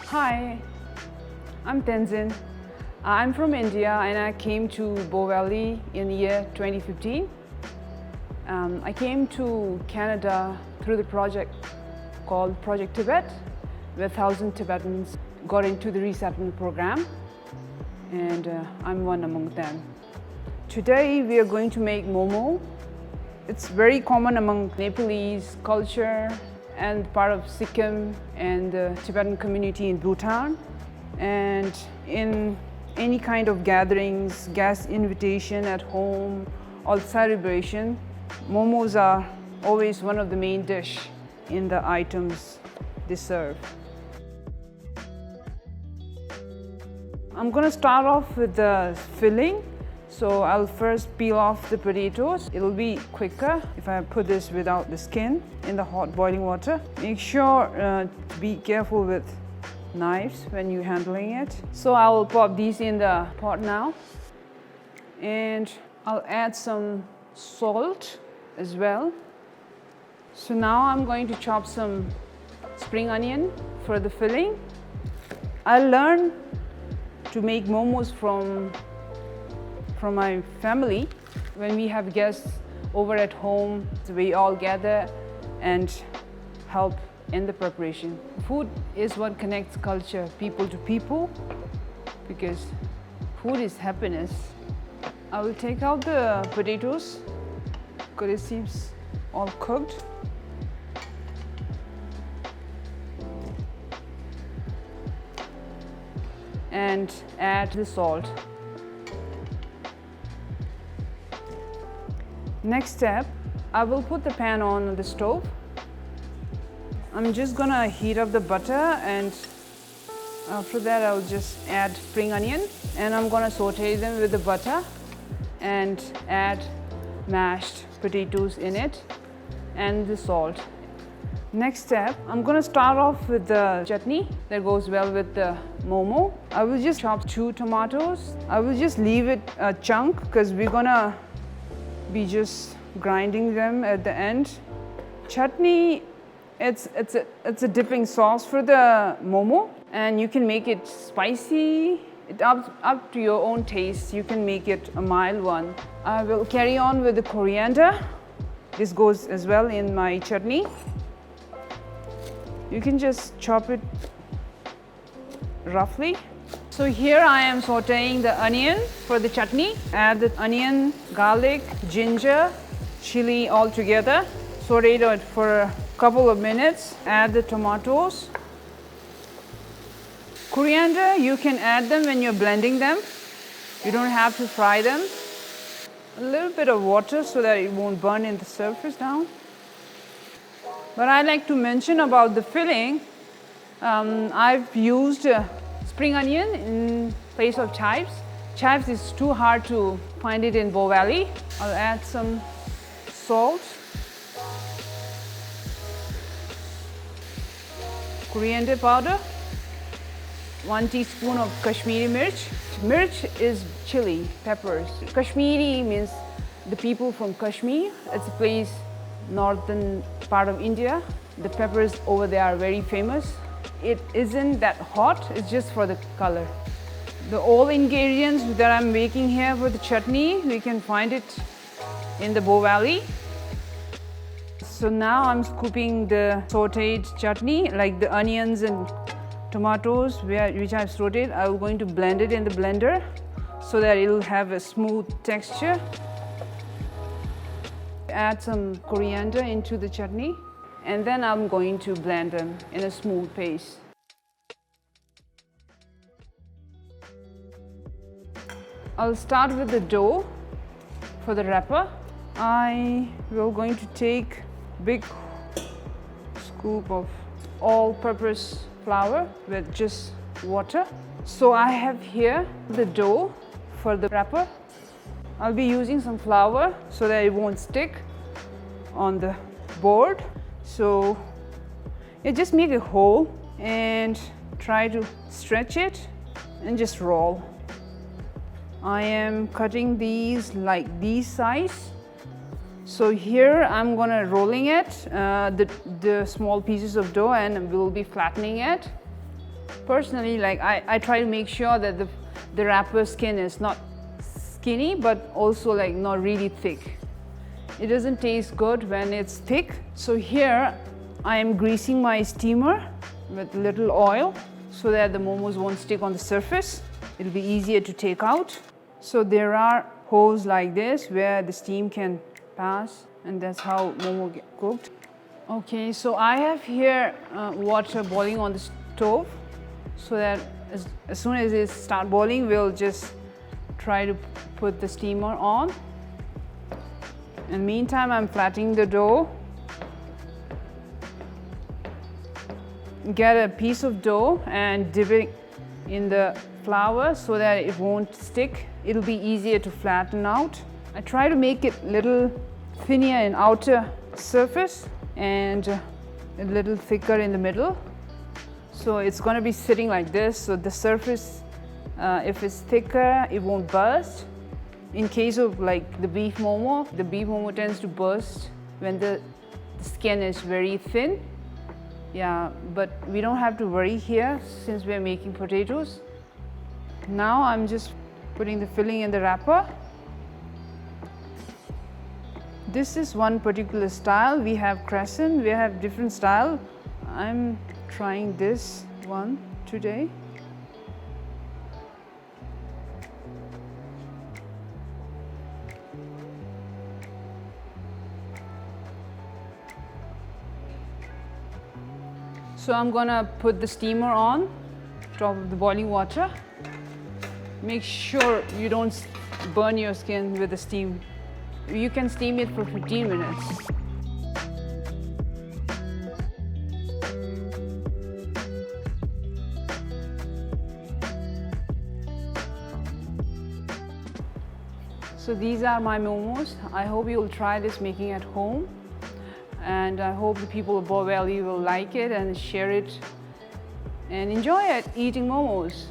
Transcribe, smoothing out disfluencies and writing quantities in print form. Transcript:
Hi, I'm Tenzin. I'm from India and I came to Bow Valley in the year 2015. I came to Canada through the project called Project Tibet, where 1,000 Tibetans got into the resettlement program, and I'm one among them. Today we are going to make momo. It's very common among Nepalese culture and part of Sikkim and the Tibetan community in Bhutan. And in any kind of gatherings, guest invitation at home or celebration, momos are always one of the main dish in the items they serve. I'm going to start off with the filling. So I'll first peel off the potatoes. It'll be quicker if I put this without the skin in the hot boiling water. Make sure to be careful with knives when you're handling it. So I'll pop these in the pot now. And I'll add some salt as well. So now I'm going to chop some spring onion for the filling. I learned to make momos from my family. When we have guests over at home, we all gather and help in the preparation. Food is what connects culture, people to people, because food is happiness. I will take out the potatoes because it seems all cooked. And add the salt. Next step, I will put the pan on the stove. I'm just gonna heat up the butter, and after that I'll just add spring onion, and I'm gonna saute them with the butter and add mashed potatoes in it and the salt. Next step, I'm gonna start off with the chutney that goes well with the momo. I will just chop 2 tomatoes. I will just leave it a chunk because we're gonna be just grinding them at the end. Chutney, it's a dipping sauce for the momo, and you can make it spicy. It's up to your own taste. You can make it a mild one. I will carry on with the coriander. This goes as well in my chutney. You can just chop it roughly. So here I am sauteing the onion for the chutney. Add the onion, garlic, ginger, chili all together. Saute it for a couple of minutes. Add the tomatoes. Coriander, you can add them when you're blending them. You don't have to fry them. A little bit of water so that it won't burn in the surface down. But I like to mention about the filling. I've used spring onion in place of chives. Chives is too hard to find it in Bow Valley. I'll add some salt, coriander powder, 1 teaspoon of Kashmiri mirch. Mirch is chili, peppers. Kashmiri means the people from Kashmir. It's a place, northern part of India. The peppers over there are very famous. It isn't that hot, it's just for the color. The all ingredients that I'm making here for the chutney, we can find it in the Bow Valley. So now I'm scooping the sauteed chutney, like the onions and tomatoes which I've sauteed. I'm going to blend it in the blender so that it'll have a smooth texture. Add some coriander into the chutney, and then I'm going to blend them in a smooth paste. I'll start with the dough for the wrapper. I will going to take big scoop of all-purpose flour with just water. So I have here the dough for the wrapper. I'll be using some flour so that it won't stick on the board. So you just make a hole and try to stretch it and just roll. I am cutting these like these size. So here I'm gonna rolling it, the small pieces of dough, and we'll be flattening it. Personally, like I try to make sure that the wrapper skin is not skinny, but also like not really thick. It doesn't taste good when it's thick. So here I am greasing my steamer with little oil so that the momos won't stick on the surface. It'll be easier to take out. So there are holes like this where the steam can pass, and that's how momo get cooked. Okay, so I have here water boiling on the stove, so that as soon as it starts boiling, we'll just try to put the steamer on. In the meantime, I'm flattening the dough. Get a piece of dough and dip it in the flour so that it won't stick. It'll be easier to flatten out. I try to make it a little thinner in outer surface and a little thicker in the middle. So it's going to be sitting like this, so the surface, if it's thicker, it won't burst. In case of like the beef momo tends to burst when the skin is very thin. Yeah, but we don't have to worry here since we're making potatoes. Now I'm just putting the filling in the wrapper. This is one particular style. We have crescent, we have different style. I'm trying this one today. So I'm gonna put the steamer on top of the boiling water. Make sure you don't burn your skin with the steam. You can steam it for 15 minutes. So these are my momos. I hope you'll try this making at home. And I hope the people of Bow Valley will like it and share it and enjoy it, eating momos.